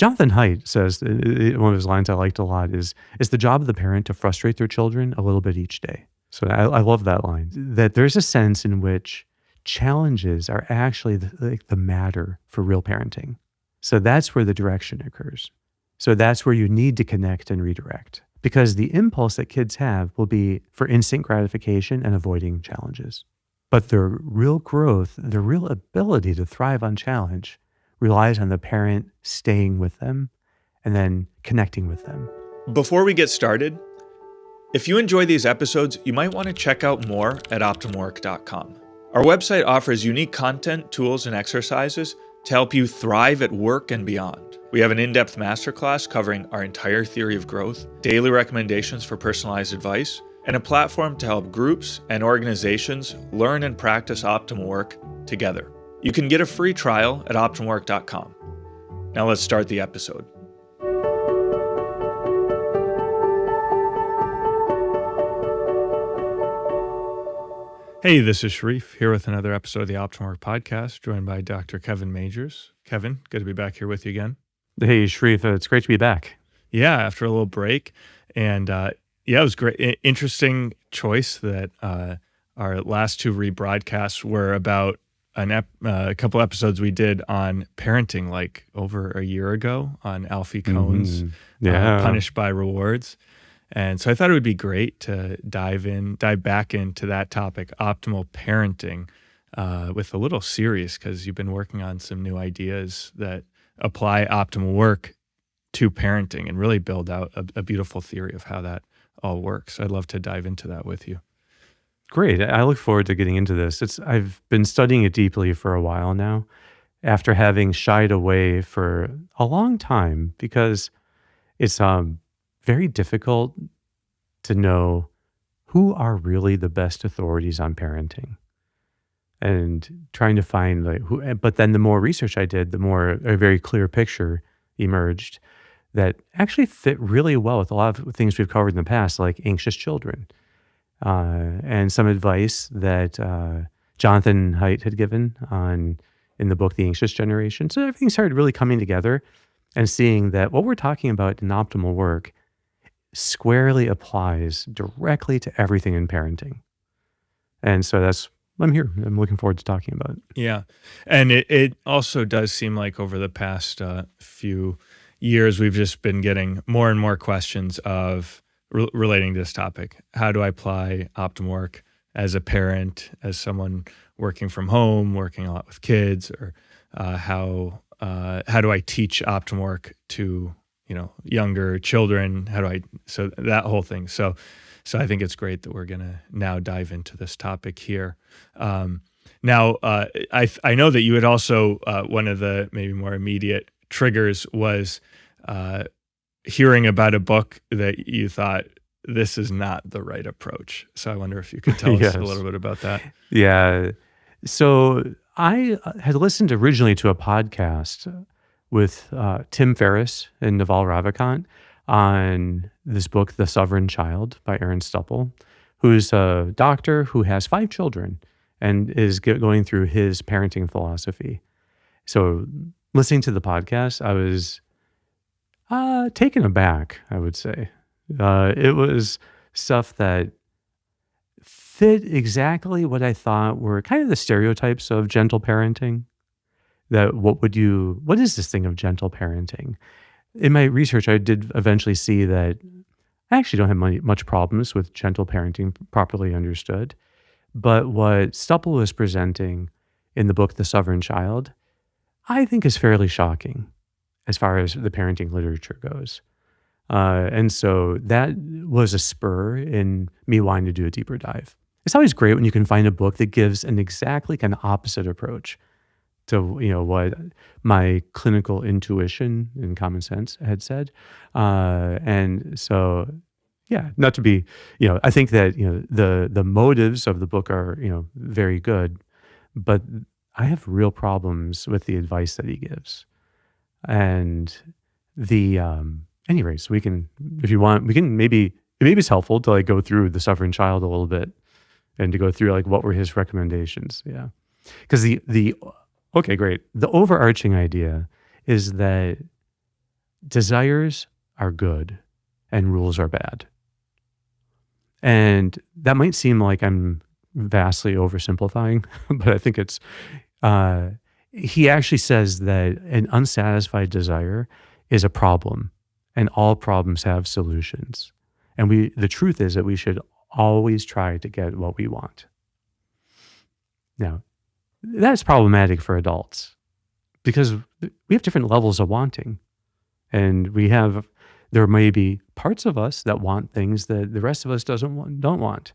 Jonathan Haidt says, one of his lines I liked a lot is, it's the job of the parent to frustrate their children a little bit each day. So I love that line, that there's a sense in which challenges are actually the matter for real parenting. So that's where the direction occurs. So that's where you need to connect and redirect, because the impulse that kids have will be for instant gratification and avoiding challenges. But their real growth, their real ability to thrive on challenge relies on the parent staying with them and then connecting with them. Before we get started, if you enjoy these episodes, you might want to check out more at optimwork.com. Our website offers unique content, tools, and exercises to help you thrive at work and beyond. We have an in-depth masterclass covering our entire theory of growth, daily recommendations for personalized advice, and a platform to help groups and organizations learn and practice optimal work together. You can get a free trial at optimwork.com. Now let's start the episode. Hey, this is Sharif here with another episode of the Optimal Work Podcast, joined by Dr. Kevin Majeres. Kevin, good to be back here with you again. Hey, Sharif, it's great to be back. Yeah, after a little break. And it was great. Interesting choice that our last two rebroadcasts were about a couple episodes we did on parenting like over a year ago on Alfie Kohn's Punished by Rewards. And so I thought it would be great to dive back into that topic, optimal parenting, with a little series, because you've been working on some new ideas that apply optimal work to parenting and really build out a beautiful theory of how that all works. I'd love to dive into that with you. Great. I look forward to getting into this. I've been studying it deeply for a while now, after having shied away for a long time, because it's very difficult to know who are really the best authorities on parenting, and trying to find who. But then the more research I did, the more a very clear picture emerged that actually fit really well with a lot of things we've covered in the past, like anxious children, and some advice that Jonathan Haidt had given in the book, The Anxious Generation. So everything started really coming together, and seeing that what we're talking about in optimal work squarely applies directly to everything in parenting. And so I'm here. I'm looking forward to talking about it. Yeah. And it also does seem like over the past few years, we've just been getting more and more questions of relating to this topic. How do I apply optimal work as a parent, as someone working from home, working a lot with kids, or how do I teach optimal work to younger children? So that whole thing. So I think it's great that we're going to now dive into this topic here. Now, I know that you had also, one of the maybe more immediate triggers was hearing about a book that you thought, this is not the right approach. So I wonder if you could tell us a little bit about that. Yeah. So I had listened originally to a podcast with Tim Ferriss and Naval Ravikant on this book, The Sovereign Child by Aaron Stupple, who's a doctor who has 5 children and is going through his parenting philosophy. So listening to the podcast, I was taken aback, I would say. It was stuff that fit exactly what I thought were kind of the stereotypes of gentle parenting. That what is this thing of gentle parenting? In my research, I did eventually see that I actually don't have much problems with gentle parenting properly understood. But what Stupple was presenting in the book, The Sovereign Child, I think is fairly shocking as far as the parenting literature goes. And so that was a spur in me wanting to do a deeper dive. It's always great when you can find a book that gives an exactly kind of opposite approach to what my clinical intuition and common sense had said, and so not to be I think that the motives of the book are very good, but I have real problems with the advice that he gives, and the anyway. So we can, if you want, we can maybe it's helpful to go through The Sovereign Child a little bit and to go through what were his recommendations, because okay, great. The overarching idea is that desires are good and rules are bad. And that might seem like I'm vastly oversimplifying, but I think it's, uh, he actually says that an unsatisfied desire is a problem and all problems have solutions. And the truth is that we should always try to get what we want. Now, that's problematic for adults because we have different levels of wanting. And there may be parts of us that want things that the rest of us don't want.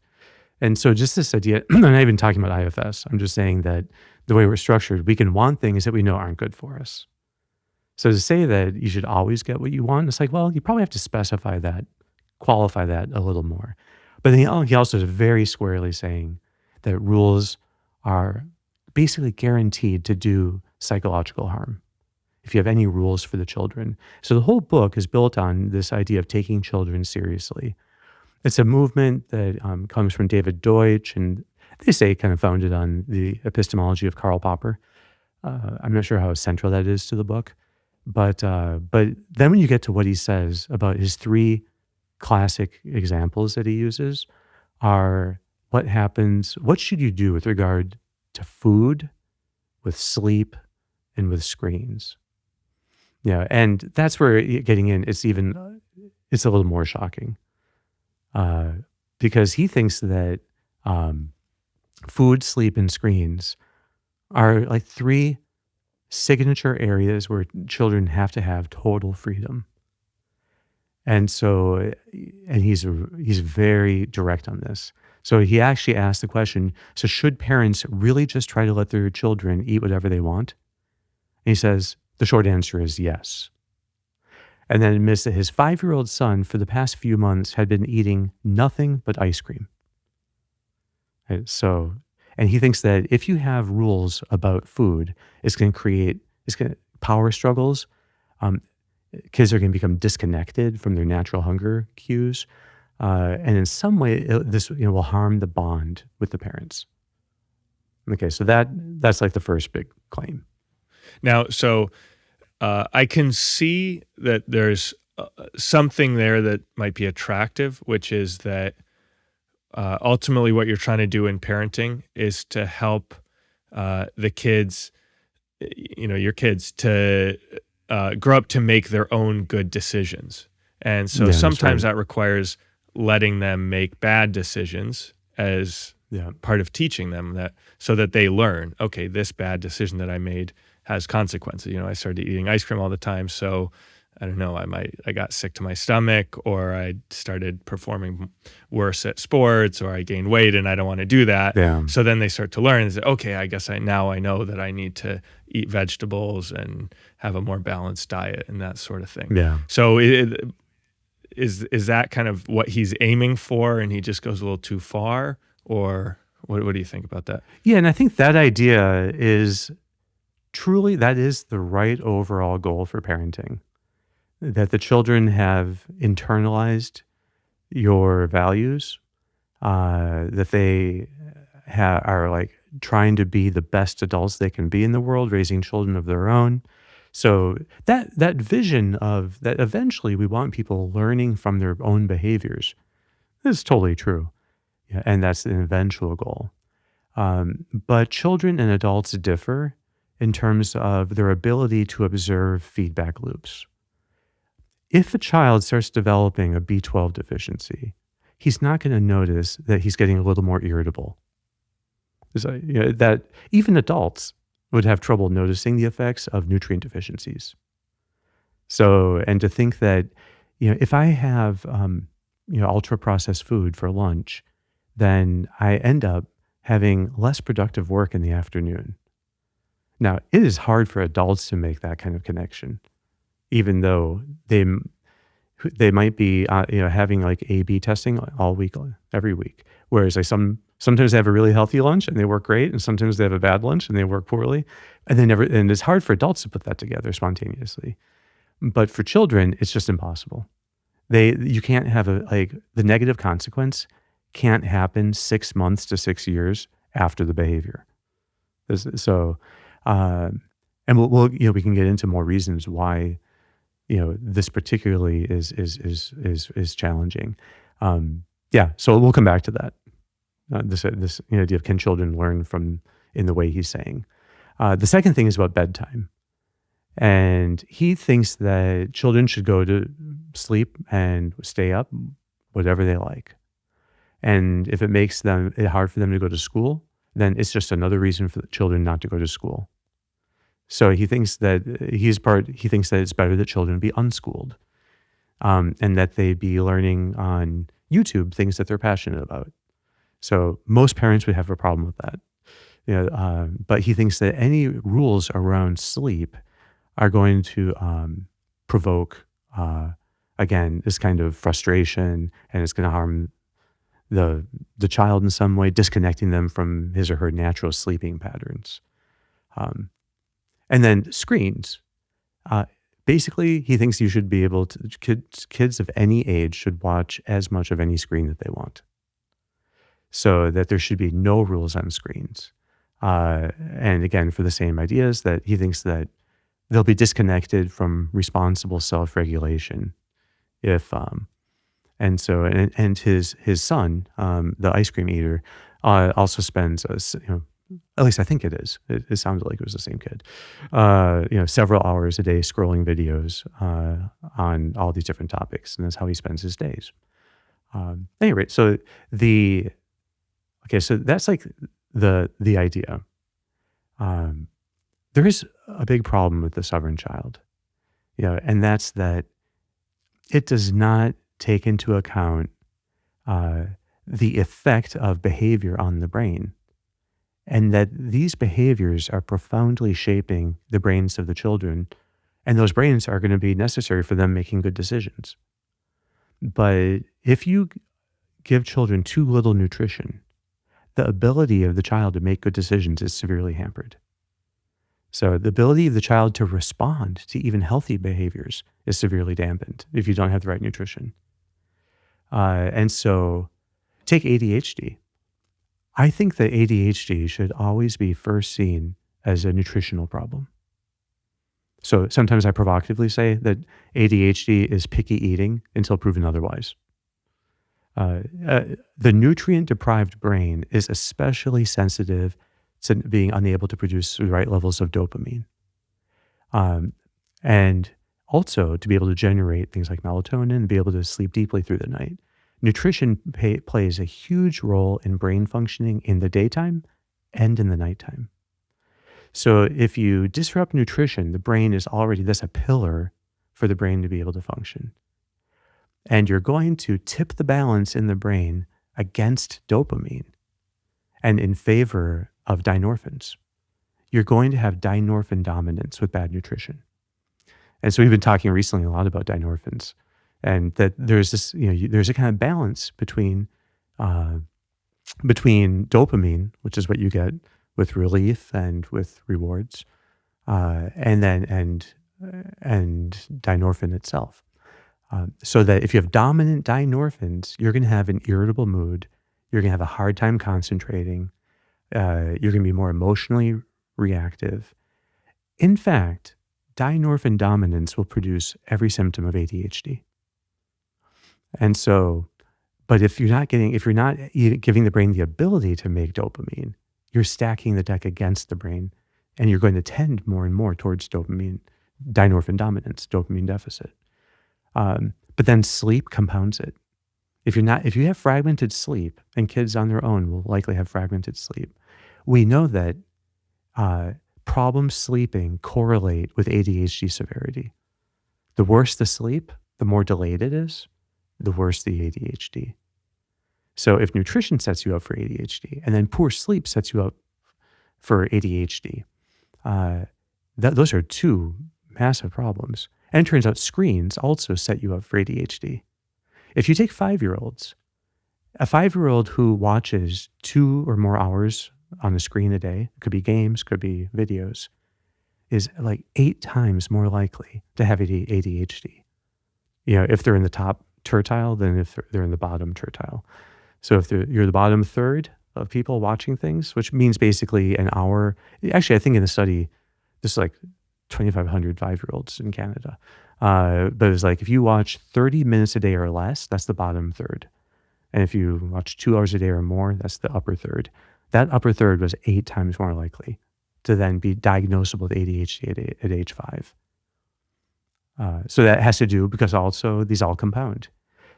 And so just this idea, I'm not even talking about IFS. I'm just saying that the way we're structured, we can want things that we know aren't good for us. So to say that you should always get what you want, it's like, well, you probably have to specify that, qualify that a little more. But then he also is very squarely saying that rules are basically guaranteed to do psychological harm if you have any rules for the children. So the whole book is built on this idea of taking children seriously. It's a movement that comes from David Deutsch, and they say kind of founded on the epistemology of Karl Popper. I'm not sure how central that is to the book. But then when you get to what he says about his three classic examples that he uses are what should you do with regard to food, with sleep, and with screens? Yeah, and that's where getting in, it's a little more shocking. Because he thinks that food, sleep, and screens are like three signature areas where children have to have total freedom. And so, and he's very direct on this. So he actually asked the question, so should parents really just try to let their children eat whatever they want? And he says, the short answer is yes. And then admits that his 5-year-old son for the past few months had been eating nothing but ice cream. Right? So, and he thinks that if you have rules about food, it's going to create power struggles. Kids are going to become disconnected from their natural hunger cues. And in some way, this will harm the bond with the parents. Okay, so that's like the first big claim. Now, so I can see that there's something there that might be attractive, which is that ultimately what you're trying to do in parenting is to help the kids, your kids, to grow up to make their own good decisions. And so sometimes that requires letting them make bad decisions as part of teaching them that, so that they learn, okay, this bad decision that I made has consequences. I started eating ice cream all the time, so I don't know, I got sick to my stomach, or I started performing worse at sports, or I gained weight and I don't want to do that. Yeah. So then they start to learn and say, okay, I guess I know that I need to eat vegetables and have a more balanced diet and that sort of thing. Yeah. So is that kind of what he's aiming for, and he just goes a little too far, or what do you think about that? Yeah, and I think that idea is truly, that is the right overall goal for parenting. That the children have internalized your values, that they are like trying to be the best adults they can be in the world, raising children of their own. So that vision of that eventually we want people learning from their own behaviors is totally true. Yeah, and that's an eventual goal. But children and adults differ in terms of their ability to observe feedback loops. If a child starts developing a B12 deficiency, he's not going to notice that he's getting a little more irritable. That even adults would have trouble noticing the effects of nutrient deficiencies. So, and to think that, if I have, ultra-processed food for lunch, then I end up having less productive work in the afternoon. Now, it is hard for adults to make that kind of connection, even though they might be, having like A/B testing all week, every week. Whereas sometimes they have a really healthy lunch and they work great, and sometimes they have a bad lunch and they work poorly, and it's hard for adults to put that together spontaneously. But for children, it's just impossible. You can't have the negative consequence can't happen 6 months to 6 years after the behavior. So, and we can get into more reasons why this particularly is challenging. Yeah, so we'll come back to that. This idea of can children learn from in the way he's saying. The second thing is about bedtime, and he thinks that children should go to sleep and stay up whatever they like, and if it makes it hard for them to go to school, then it's just another reason for the children not to go to school. So he thinks that it's better that children be unschooled, and that they be learning on YouTube things that they're passionate about. So most parents would have a problem with that. But he thinks that any rules around sleep are going to provoke, again, this kind of frustration, and it's going to harm the child in some way, disconnecting them from his or her natural sleeping patterns. And then screens. Basically, he thinks you should be able to, kids of any age should watch as much of any screen that they want. So that there should be no rules on screens. And again, for the same ideas, that he thinks that they'll be disconnected from responsible self-regulation if, and his son, the ice cream eater, also spends, at least I think it is. It sounded like it was the same kid. Several hours a day scrolling videos on all these different topics, and that's how he spends his days. Anyway, so so that's like the idea. There is a big problem with the sovereign child, and that's that it does not take into account the effect of behavior on the brain, and that these behaviors are profoundly shaping the brains of the children, and those brains are going to be necessary for them making good decisions. But if you give children too little nutrition, the ability of the child to make good decisions is severely hampered. So the ability of the child to respond to even healthy behaviors is severely dampened if you don't have the right nutrition. And so take ADHD. I think that ADHD should always be first seen as a nutritional problem. So sometimes I provocatively say that ADHD is picky eating until proven otherwise. The nutrient-deprived brain is especially sensitive to being unable to produce the right levels of dopamine. And also to be able to generate things like melatonin and be able to sleep deeply through the night. Nutrition plays a huge role in brain functioning in the daytime and in the nighttime. So if you disrupt nutrition, the brain is already a pillar for the brain to be able to function. And you're going to tip the balance in the brain against dopamine and in favor of dynorphins. You're going to have dynorphin dominance with bad nutrition. And so we've been talking recently a lot about dynorphins, and that there's this, there's a kind of balance between dopamine, which is what you get with relief and with rewards, and dynorphin itself. So that if you have dominant dynorphins, you're going to have an irritable mood. You're going to have a hard time concentrating. You're going to be more emotionally reactive. In fact, dynorphin dominance will produce every symptom of ADHD. And so, but if you're not giving the brain the ability to make dopamine, you're stacking the deck against the brain, and you're going to tend more and more towards dynorphin dominance, dopamine deficit. But then sleep compounds it. If you have fragmented sleep, and kids on their own will likely have fragmented sleep, we know that problem sleeping correlate with ADHD severity. The worse the sleep, the more delayed it is, the worse the ADHD. So if nutrition sets you up for ADHD, and then poor sleep sets you up for ADHD, those are two massive problems. And it turns out screens also set you up for ADHD. If you take 5-year-olds, a 5-year-old who watches 2 or more hours on the screen a day, could be games, could be videos, is like 8 times more likely to have ADHD. If they're in the top tertile than if they're in the bottom tertile. So if you're the bottom third of people watching things, which means basically an hour. Actually, I think in the study, this is like 2,500 5-year-olds in Canada. But it's like if you watch 30 minutes a day or less, that's the bottom third. And if you watch 2 hours a day or more, that's the upper third. That upper third was 8 times more likely to then be diagnosable with ADHD at age 5. So that has to do because also these all compound.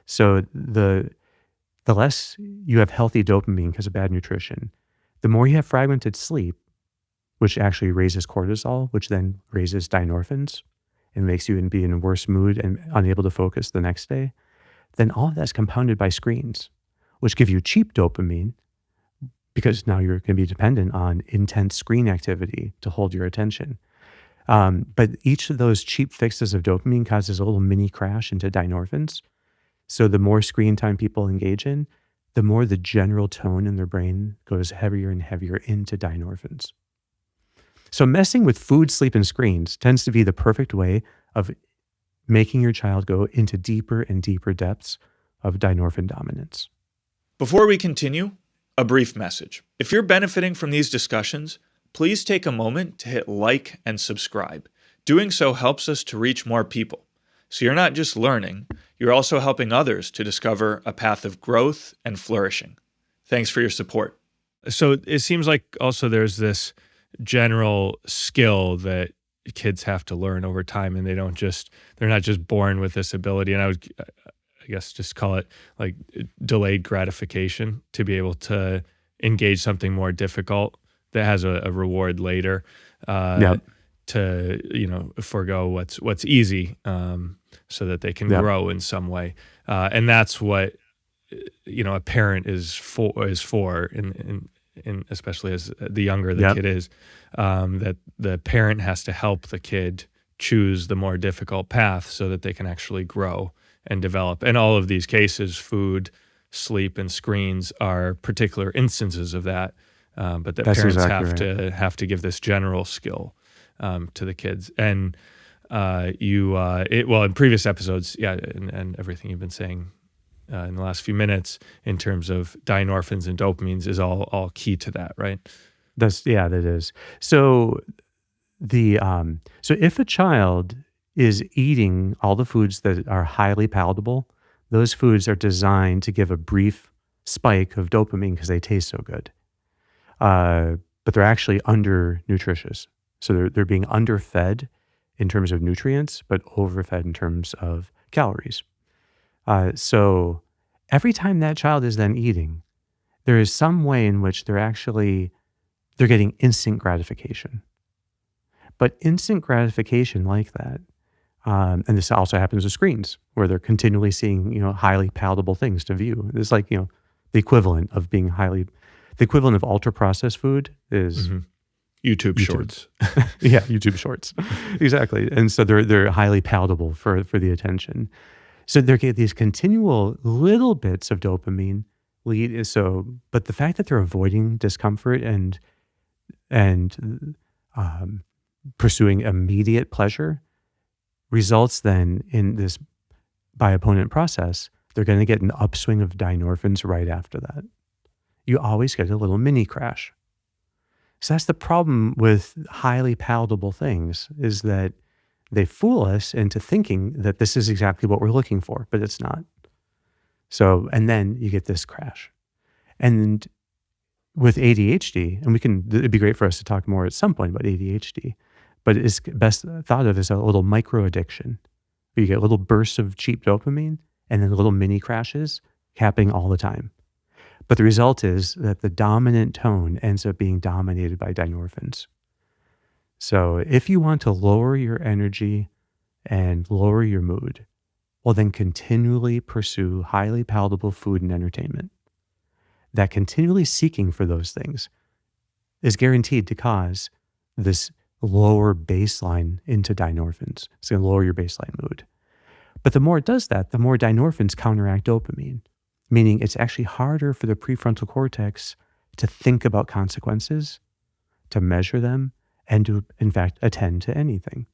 So the less you have healthy dopamine because of bad nutrition, the more you have fragmented sleep, which actually raises cortisol, which then raises dynorphins and makes you be in a worse mood and unable to focus the next day, then all of that's compounded by screens, which give you cheap dopamine because now you're going to be dependent on intense screen activity to hold your attention. But each of those cheap fixes of dopamine causes a little mini crash into dynorphins. So the more screen time people engage in, the more the general tone in their brain goes heavier and heavier into dynorphins. So messing with food, sleep, and screens tends to be the perfect way of making your child go into deeper and deeper depths of dynorphin dominance. Before we continue, a brief message. If you're benefiting from these discussions, please take a moment to hit like and subscribe. Doing so helps us to reach more people. So you're not just learning, you're also helping others to discover a path of growth and flourishing. Thanks for your support. So it seems like also there's this general skill that kids have to learn over time, and they're not just born with this ability. And I would, I guess, just call it like delayed gratification to be able to engage something more difficult that has a reward later, to forego what's easy, so that they can grow in some way, and that's what a parent is for in especially as the younger the kid is, that the parent has to help the kid choose the more difficult path so that they can actually grow and develop. And all of these cases, food, sleep, and screens are particular instances of that. But that That's parents exactly have to give this general skill to the kids. And in previous episodes, and everything you've been saying in the last few minutes in terms of dynorphins and dopamines is all key to that, right? That is. So so if a child is eating all the foods that are highly palatable, those foods are designed to give a brief spike of dopamine because they taste so good. But they're actually under-nutritious. So they're being underfed in terms of nutrients, but overfed in terms of calories. So every time that child is then eating, there is some way in which they're getting instant gratification. But instant gratification like that, and this also happens with screens, where they're continually seeing, highly palatable things to view. It's like, the equivalent of ultra-processed food is YouTube Shorts. Yeah, YouTube Shorts. Exactly. And so they're highly palatable for the attention. So they get these continual little bits of dopamine but the fact that they're avoiding discomfort and pursuing immediate pleasure results then in this biopponent process. They're going to get an upswing of dynorphins right after that. You always get a little mini crash. So that's the problem with highly palatable things, is that they fool us into thinking that this is exactly what we're looking for, but it's not. So, and then you get this crash. And with ADHD, and it'd be great for us to talk more at some point about ADHD, but it's best thought of as a little micro addiction. You get little bursts of cheap dopamine and then little mini crashes happening all the time. But the result is that the dominant tone ends up being dominated by dynorphins. So if you want to lower your energy and lower your mood, well, then continually pursue highly palatable food and entertainment. That continually seeking for those things is guaranteed to cause this lower baseline into dynorphins. It's going to lower your baseline mood. But the more it does that, the more dynorphins counteract dopamine, meaning it's actually harder for the prefrontal cortex to think about consequences, to measure them, and to, in fact, attend to anything.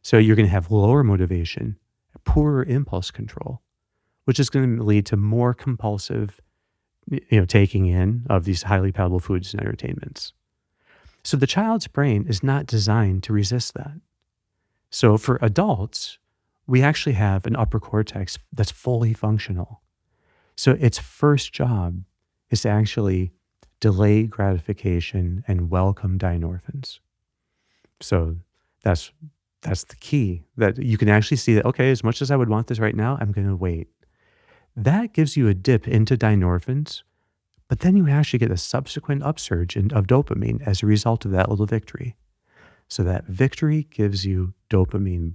So you're going to have lower motivation, poorer impulse control, which is going to lead to more compulsive, taking in of these highly palatable foods and entertainments. So the child's brain is not designed to resist that. So for adults, we actually have an upper cortex that's fully functional. So its first job is to actually delay gratification and welcome dynorphins. So that's the key, that you can actually see that, okay, as much as I would want this right now, I'm going to wait. That gives you a dip into dynorphins, but then you actually get a subsequent upsurge of dopamine as a result of that little victory. So that victory gives you dopamine,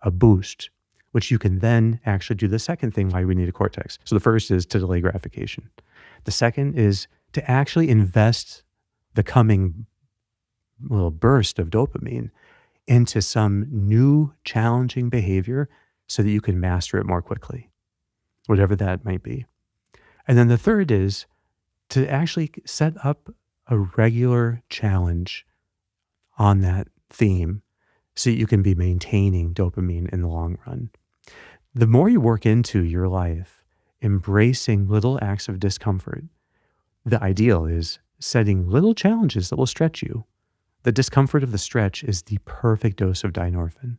a boost, which you can then actually do the second thing why we need a cortex. So the first is to delay gratification. The second is to actually invest the coming little burst of dopamine into some new challenging behavior so that you can master it more quickly, whatever that might be. And then the third is to actually set up a regular challenge on that theme so that you can be maintaining dopamine in the long run. The more you work into your life, embracing little acts of discomfort, the ideal is setting little challenges that will stretch you. The discomfort of the stretch is the perfect dose of dynorphin.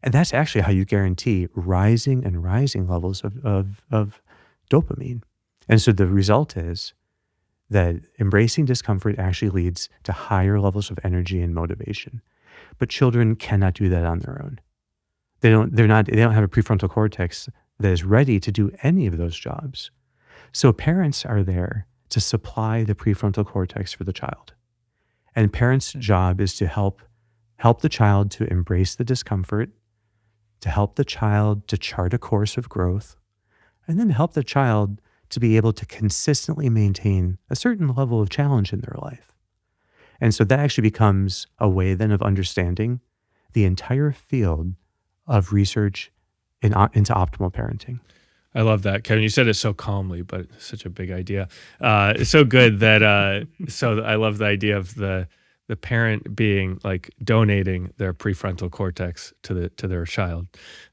And that's actually how you guarantee rising and rising levels of dopamine. And so the result is that embracing discomfort actually leads to higher levels of energy and motivation. But children cannot do that on their own. They don't have a prefrontal cortex that is ready to do any of those jobs. So parents are there to supply the prefrontal cortex for the child. And parents' job is to help the child to embrace the discomfort, to help the child to chart a course of growth, and then help the child to be able to consistently maintain a certain level of challenge in their life. And so that actually becomes a way then of understanding the entire field of research into optimal parenting. I love that, Kevin. You said it so calmly, but it's such a big idea. It's so good that, so I love the idea of the parent being like donating their prefrontal cortex to their child.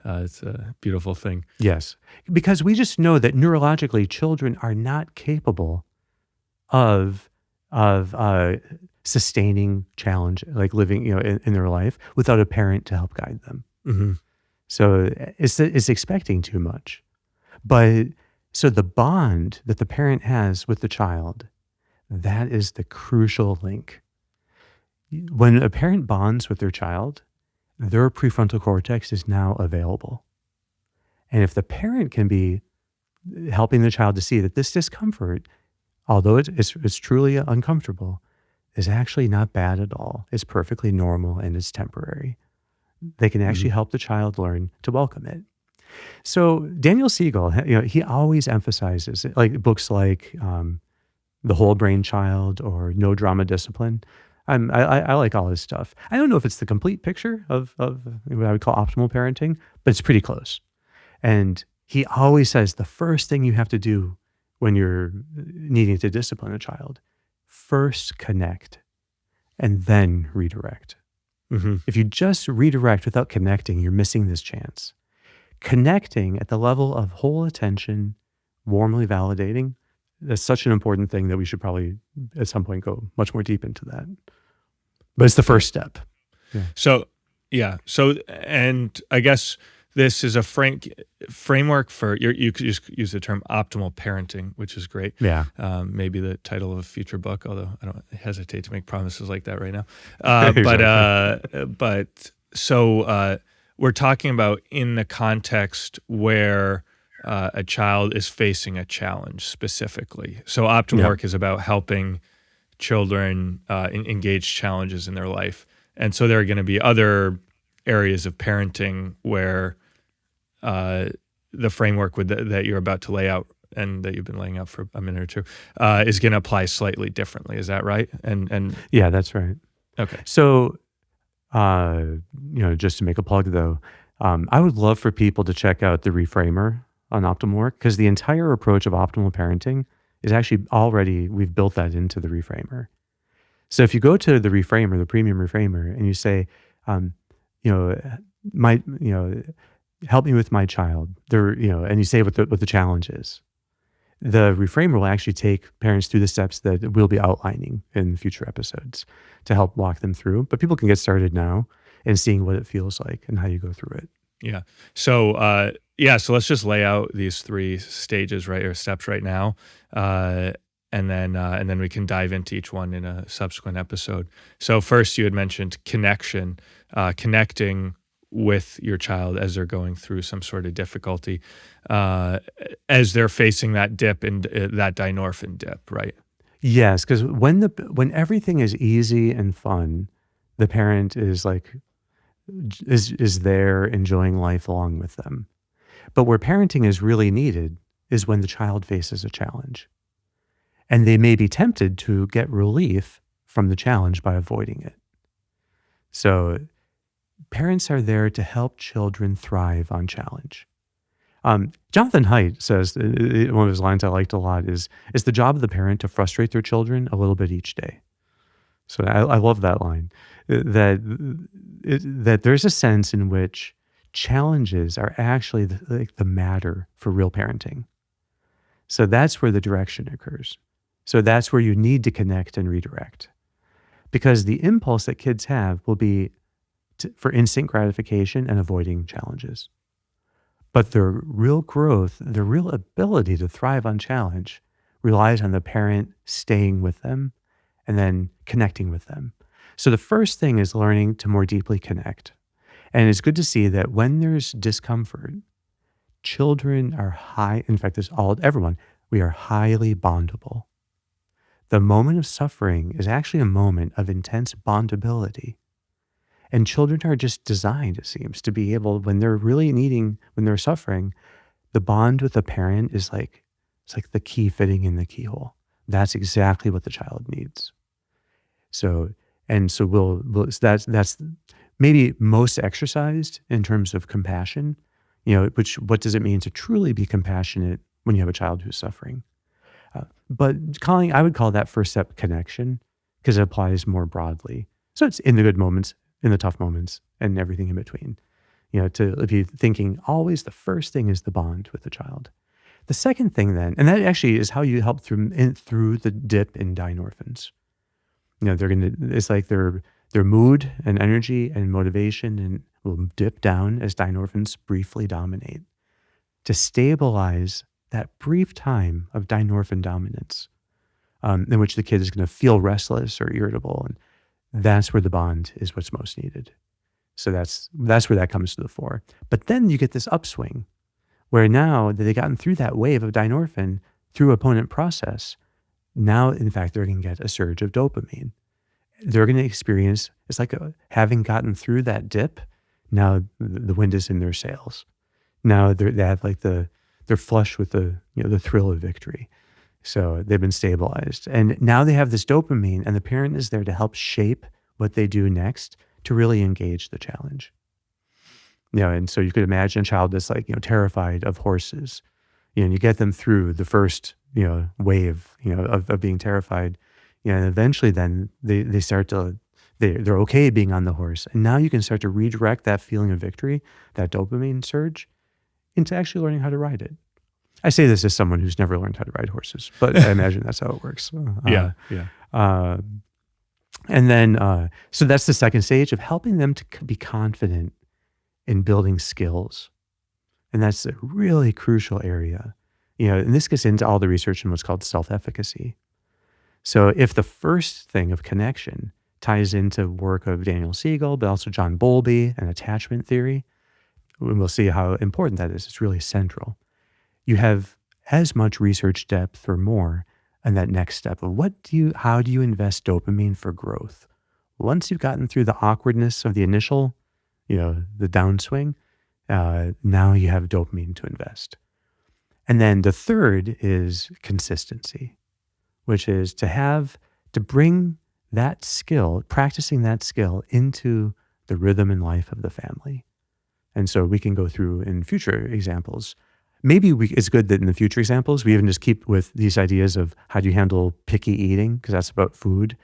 It's a beautiful thing. Yes, because we just know that neurologically children are not capable of sustaining challenge, like living, in their life without a parent to help guide them. Mm-hmm. So it's expecting too much. But so the bond that the parent has with the child, that is the crucial link. When a parent bonds with their child, their prefrontal cortex is now available. And if the parent can be helping the child to see that this discomfort, although it's truly uncomfortable, is actually not bad at all. It's perfectly normal and it's temporary. They can actually help the child learn to welcome it. So Daniel Siegel, he always emphasizes, like books like The Whole Brain Child or No Drama Discipline. I like all his stuff. I don't know if it's the complete picture of what I would call optimal parenting, but it's pretty close. And he always says the first thing you have to do when you're needing to discipline a child, first connect and then redirect. Mm-hmm. If you just redirect without connecting, you're missing this chance. Connecting at the level of whole attention, warmly validating, that's such an important thing that we should probably at some point go much more deep into that. But it's the first step. Yeah. So, and I guess this is a framework for, you could just use the term optimal parenting, which is great. Yeah. Maybe the title of a future book, although I don't hesitate to make promises like that right now. So we're talking about in the context where a child is facing a challenge specifically. So optimal work is about helping children engage challenges in their life. And so there are going to be other areas of parenting where the framework that you're about to lay out and that you've been laying out for a minute or two is going to apply slightly differently. Is that right? And yeah, that's right. Okay. So, just to make a plug though, I would love for people to check out the Reframer on optimal work, because the entire approach of optimal parenting is actually we've built that into the Reframer. So if you go to the Reframer, the premium Reframer, and you say, help me with my child, and you say what the challenge is, the Reframer will actually take parents through the steps that we'll be outlining in future episodes to help walk them through. But people can get started now and seeing what it feels like and how you go through it. Yeah. So let's just lay out these three stages, right, or steps right now, uh, and then we can dive into each one in a subsequent episode. So first, you had mentioned connection, connecting with your child as they're going through some sort of difficulty, uh, as they're facing that dip and that dynorphin dip, right? Yes, because when everything is easy and fun, the parent is like is there enjoying life along with them. But where parenting is really needed is when the child faces a challenge. And they may be tempted to get relief from the challenge by avoiding it. So parents are there to help children thrive on challenge. Jonathan Haidt says, one of his lines I liked a lot is, it's the job of the parent to frustrate their children a little bit each day. So I love that line, that there's a sense in which challenges are actually the matter for real parenting. So that's where the direction occurs. So that's where you need to connect and redirect. Because the impulse that kids have will be for instant gratification and avoiding challenges. But their real growth, their real ability to thrive on challenge relies on the parent staying with them and then connecting with them. So the first thing is learning to more deeply connect. And it's good to see that when there's discomfort, children are in fact, everyone, we are highly bondable. The moment of suffering is actually a moment of intense bondability. And children are just designed, it seems, to be able, when they're suffering, the bond with the parent is it's like the key fitting in the keyhole. That's exactly what the child needs. So that's maybe most exercised in terms of compassion, what does it mean to truly be compassionate when you have a child who's suffering? But I would call that first step connection, because it applies more broadly. So it's in the good moments, in the tough moments, and everything in between. To be thinking always the first thing is the bond with the child. The second thing then, and that actually is how you help through the dip in dynorphins. It's like their mood and energy and motivation and will dip down as dynorphins briefly dominate, to stabilize that brief time of dynorphin dominance, in which the kid is going to feel restless or irritable, and that's where the bond is what's most needed. So that's where that comes to the fore. But then you get this upswing, where now that they've gotten through that wave of dynorphin through opponent process, now in fact they're going to get a surge of dopamine. They're going to experience, it's like having gotten through that dip, now the wind is in their sails. Now they're flush with the thrill of victory. So they've been stabilized. And now they have this dopamine, and the parent is there to help shape what they do next to really engage the challenge. And so you could imagine a child that's terrified of horses. And you get them through the first, wave, of being terrified. And eventually then they start to, they're okay being on the horse. And now you can start to redirect that feeling of victory, that dopamine surge, into actually learning how to ride it. I say this as someone who's never learned how to ride horses, but I imagine that's how it works. Yeah. And then, so that's the second stage of helping them to be confident in building skills. And that's a really crucial area. And this gets into all the research in what's called self-efficacy. So if the first thing of connection ties into work of Daniel Siegel, but also John Bowlby and attachment theory, we'll see how important that is. It's really central. You have as much research depth or more in that next step of how do you invest dopamine for growth? Once you've gotten through the awkwardness of the initial, the downswing, now you have dopamine to invest. And then the third is consistency, which is to bring that skill, practicing that skill into the rhythm and life of the family. And so we can go through in future examples. Maybe it's good that in the future examples, we even just keep with these ideas of how do you handle picky eating, because that's about food.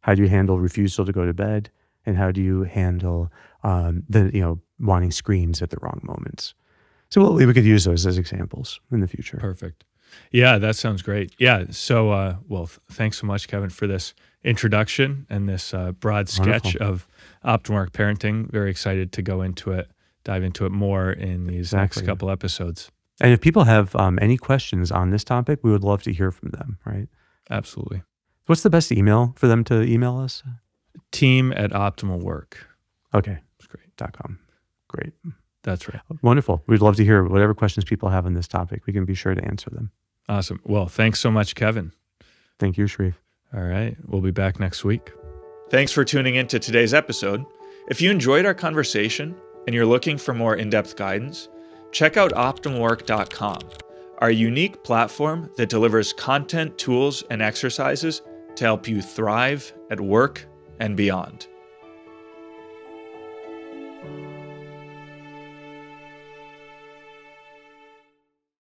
How do you handle refusal to go to bed? And how do you handle wanting screens at the wrong moments? So we could use those as examples in the future. Perfect. Yeah, that sounds great. Yeah. So, thanks so much, Kevin, for this introduction and this broad sketch of optimal parenting. Very excited to go into it dive into it more in these next Exactly. couple episodes. And if people have any questions on this topic, we would love to hear from them, right? Absolutely. What's the best email for them to email us? team@optimalwork. Okay. That's great. .com. Great. That's right. Wonderful. We'd love to hear whatever questions people have on this topic. We can be sure to answer them. Awesome. Well, thanks so much, Kevin. Thank you, Sharif. All right. We'll be back next week. Thanks for tuning in to today's episode. If you enjoyed our conversation and you're looking for more in-depth guidance, check out optimalwork.com, our unique platform that delivers content, tools, and exercises to help you thrive at work and beyond.